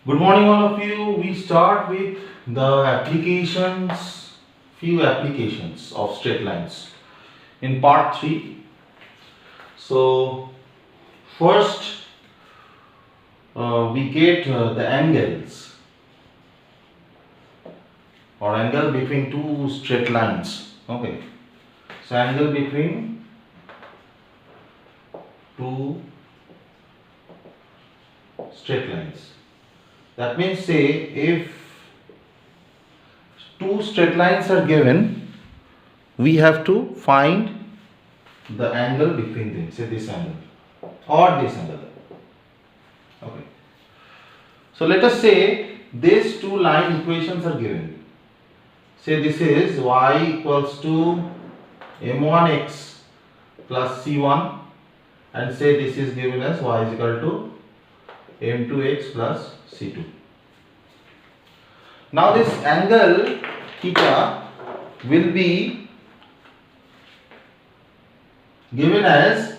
Good morning, all of you. We start with few applications of straight lines in part 3. So, first we get the angles or angle between two straight lines. Okay, so angle between two straight lines. That means, say if two straight lines are given, we have to find the angle between them, say this angle or this angle. Okay, so let us say these two line equations are given. Say this is y equals to m1x plus c1, and say this is given as y is equal to m2x plus c2. Now this angle theta will be given as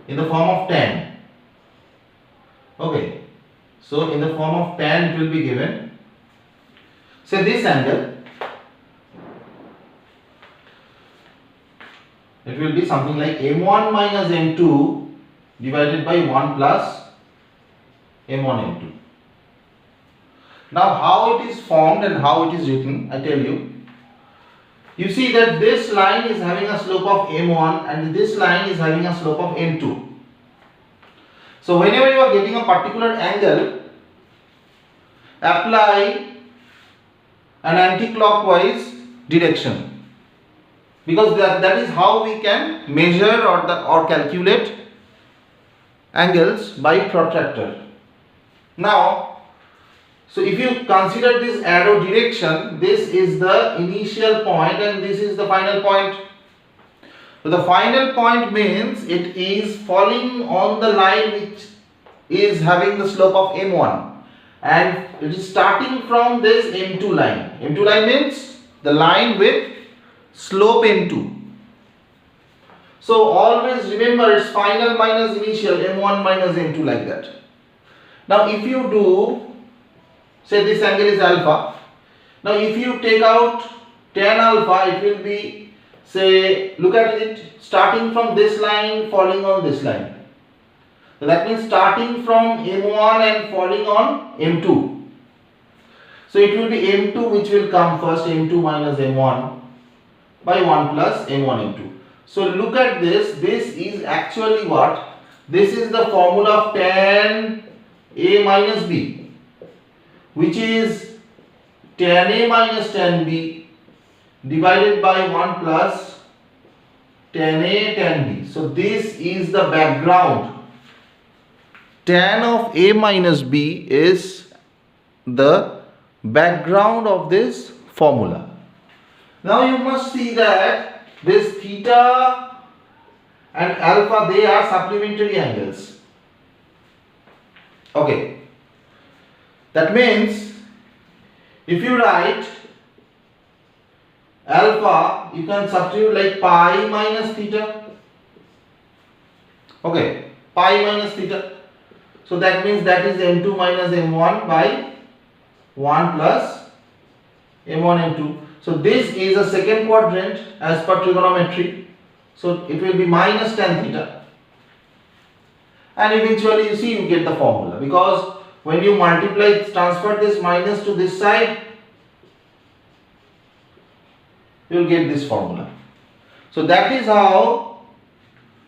in the form of tan. Okay, so in the form of tan it will be given. Say this angle, it will be something like m1 minus m2 divided by 1 plus m1 m2. Now how it is formed and how it is written, I tell you. You see that this line is having a slope of m1 and this line is having a slope of m2. So whenever you are getting a particular angle, apply an anti-clockwise direction, because that is how we can measure or calculate angles by protractor. Now, so if you consider this arrow direction, this is the initial point and this is the final point. So the final point means it is falling on the line which is having the slope of m1, and it is starting from this m2 line. M2 line means the line with slope m2. So always remember it's final minus initial, m1 minus m2, like that. Now if you do, say this angle is alpha. Now if you take out tan alpha, it will be, say, look at it, starting from this line falling on this line. So that means starting from m1 and falling on m2. So it will be m2 which will come first, m2 minus m1 by 1 plus m1 m2. So look at this, this is actually what? This is the formula of tan A minus B, which is tan A minus tan B divided by 1 plus tan A tan B. So this is the background. Tan of A minus B is the background of this formula. Now you must see that this theta and alpha, they are supplementary angles. Okay, that means if you write alpha, you can substitute like pi minus theta. Okay, pi minus theta. So that means that is m2 minus m1 by 1 plus m1 m2. So this is a second quadrant as per trigonometry. So it will be minus tan theta. And eventually you see you get the formula, because when you multiply, transfer this minus to this side, you will get this formula. So that is how,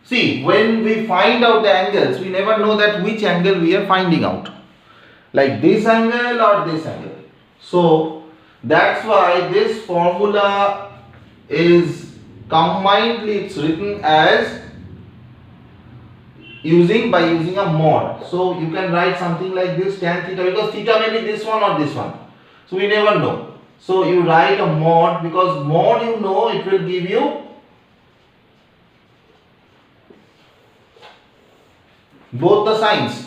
see, when we find out the angles, we never know that which angle we are finding out, like this angle or this angle. So that's why this formula is combinedly, it's written as using a mod. So you can write something like this, tan theta, because theta may be this one or this one, so we never know. So you write a mod, because mod, you know, it will give you both the signs,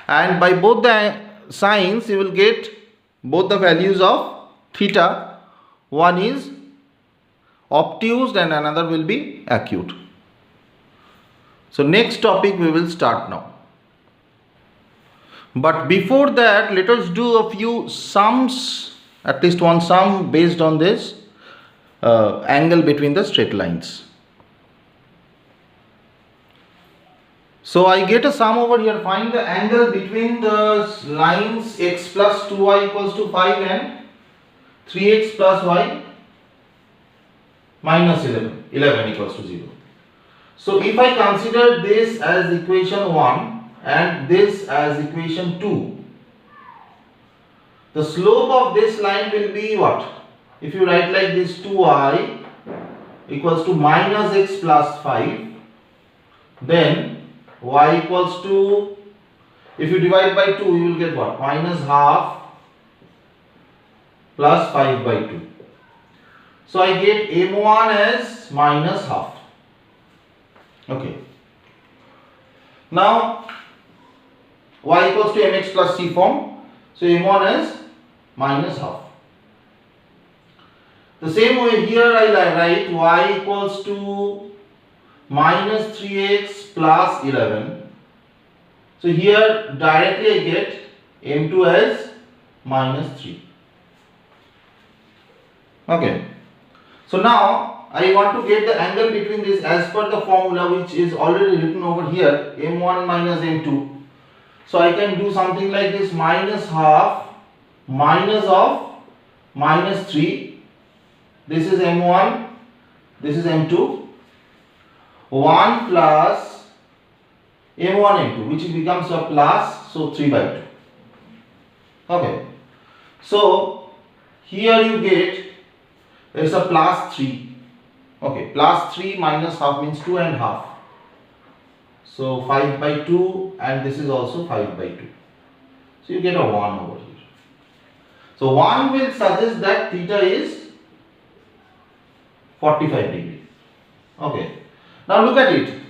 and by both the signs you will get both the values of theta. One is obtuse and another will be acute. So next topic we will start now. But before that, let us do a few sums, at least one sum based on this angle between the straight lines. So I get a sum over here. Find the angle between the lines x plus 2y equals to 5 and 3x plus y minus 11 equals to 0. So if I consider this as equation 1 and this as equation 2, the slope of this line will be what? If you write like this, 2y equals to minus x plus 5, then y equals to, if you divide by 2, you will get what? Minus half plus 5 by 2. So I get m1 as minus half. Okay. Now y equals to mx plus c form. So m1 is minus half. The same way here I write y equals to minus 3x plus 11. So here directly I get m2 as minus 3. Okay. So now I want to get the angle between this as per the formula which is already written over here, m1 minus m2. So I can do something like this, minus half minus of minus 3. This is m1, this is m2. 1 plus m1 m2, which becomes a plus, so 3 by 2. Okay. So here you get, it's a plus 3. Okay, plus 3 minus half means 2 and half. So 5 by 2, and this is also 5 by 2. So you get a 1 over here. So 1 will suggest that theta is 45 degree. Okay. Now look at it.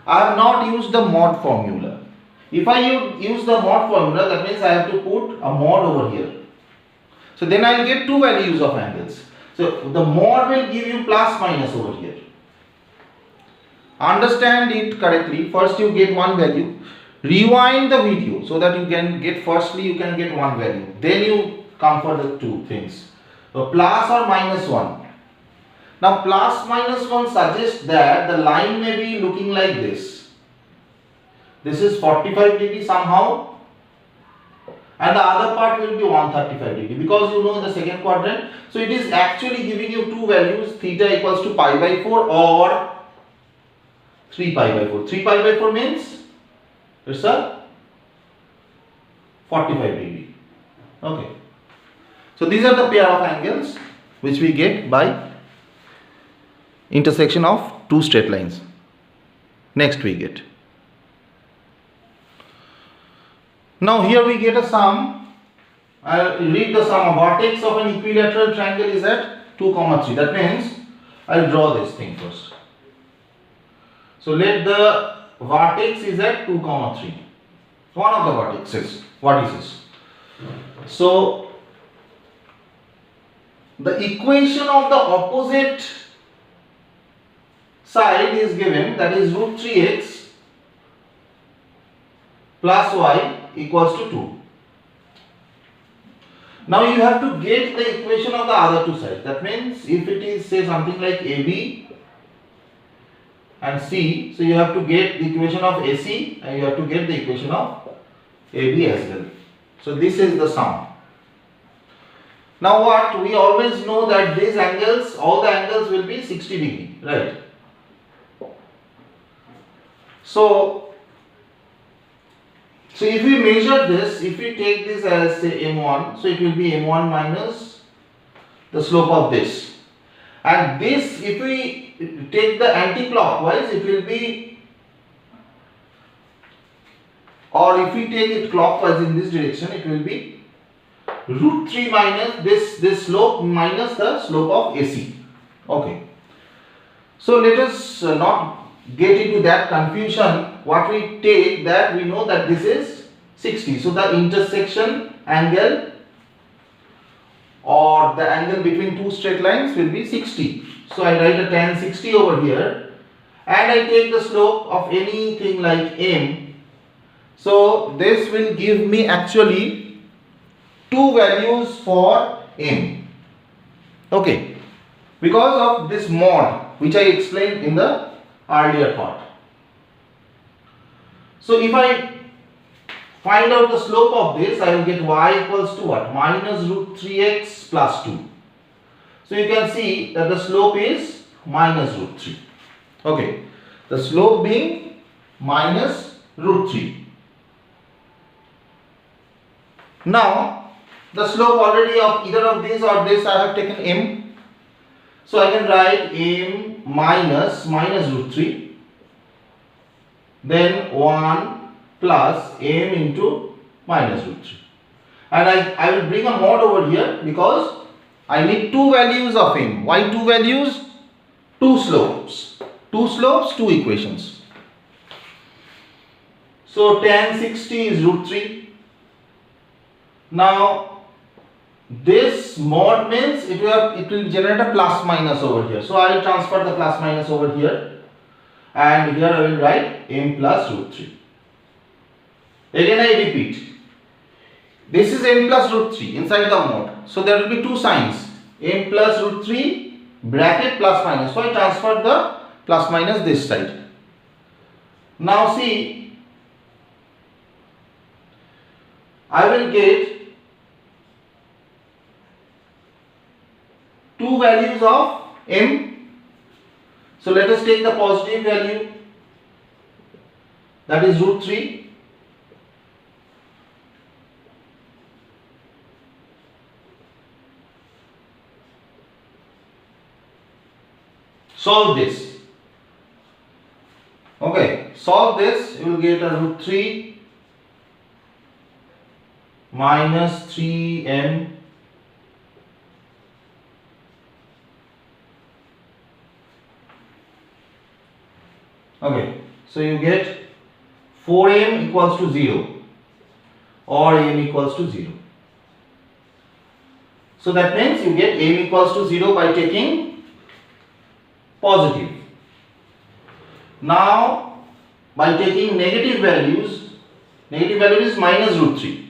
I have not used the mod formula. If I use the mod formula, that means I have to put a mod over here. So then I will get two values of angles. So the mod will give you plus minus over here. Understand it correctly. First you get one value. Rewind the video so that you can get, firstly you can get one value. Then you come for the two things. So plus or minus 1. Now plus minus 1 suggests that the line may be looking like this. This is 45 degree somehow, and the other part will be 135 degree, because you know the second quadrant. So it is actually giving you two values, theta equals to pi by 4 or 3 pi by 4. 3 pi by 4 means it's a 45 degree. Okay. So these are the pair of angles which we get by intersection of two straight lines. Next we get. Now here we get a sum. I'll read the sum. Vertex of an equilateral triangle is at 2, 3. That means I'll draw this thing first. So let the vertex is at 2, 3. One of the vertices. What is this? So the equation of the opposite side is given, that is root 3x plus y equals to 2. Now you have to get the equation of the other two sides. That means if it is, say, something like AB and C, so you have to get the equation of AC and you have to get the equation of AB as well. So this is the sum. Now what? We always know that these angles, all the angles will be 60 degree, right? So if we measure this, if we take this as, say, m1, so it will be m1 minus the slope of this. And this, if we take the anti-clockwise, it will be, or if we take it clockwise in this direction, it will be root 3 minus this slope minus the slope of AC. Okay. So let us not get into that confusion. What we take, that we know that this is 60. So the intersection angle or the angle between two straight lines will be 60. So I write a tan 60 over here, and I take the slope of anything like m, So this will give me actually two values for m. Okay, because of this mod which I explained in the earlier part. So if I find out the slope of this, I will get y equals to what? Minus root 3x plus 2. So you can see that the slope is minus root 3. Okay, the slope being minus root 3. Now the slope already of either of these or this I have taken m. So I can write m minus root 3, then 1 plus m into minus root 3. And I will bring a mod over here because I need two values of m. Why two values? Two slopes. Two slopes, two equations. So tan 60 is root 3. Now this mod means it will generate a plus minus over here. So I will transfer the plus minus over here, and here I will write m plus root 3. Again I repeat, this is m plus root 3 inside the mod. So there will be two signs, m plus root 3 bracket plus minus. So I transfer the plus minus this side. Now see, I will get two values of m. So let us take the positive value, that is root 3. Solve this. Okay, solve this, you will get a root 3 minus 3m okay, so you get 4m equals to 0 or m equals to 0. So that means you get m equals to 0 by taking positive. Now by taking negative value is minus root 3.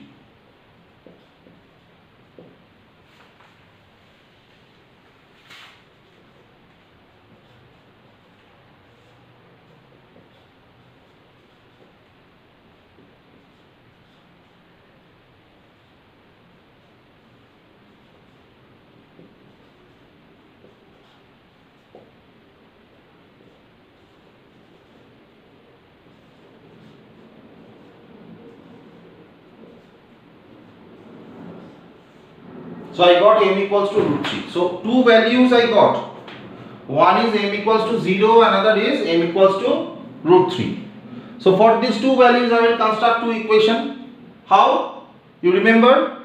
So I got m equals to root 3. So two values I got. One is m equals to 0, another is m equals to root 3. So for these two values I will construct two equations. How? You remember?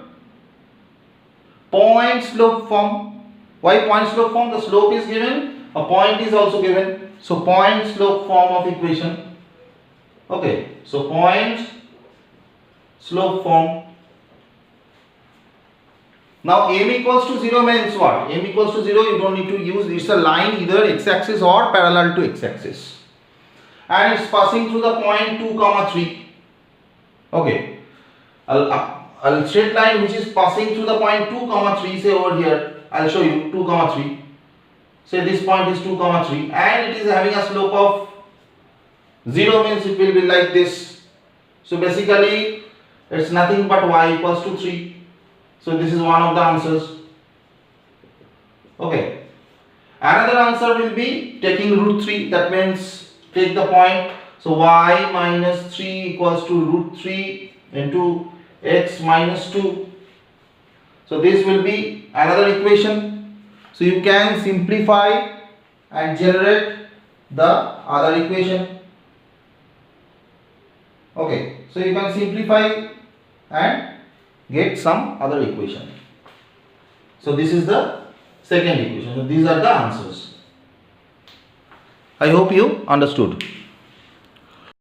Point slope form. Why point slope form? The slope is given, a point is also given. So point slope form of equation. Okay. So point slope form. Now m equals to 0 means what? M equals to 0 you don't need to use, it's a line either x-axis or parallel to x-axis. And it's passing through the point 2, 3. Okay. A straight line which is passing through the point 2, 3, say over here, I'll show you 2, 3. Say this point is 2, 3 and it is having a slope of 0 means it will be like this. So basically it's nothing but y equals to 3. So this is one of the answers. Okay. Another answer will be taking root 3. That means take the point. So y minus 3 equals to root 3 into x minus 2. So this will be another equation. So you can simplify and generate the other equation. Okay. So you can simplify and get some other equation. So this is the second equation. So these are the answers. I hope you understood.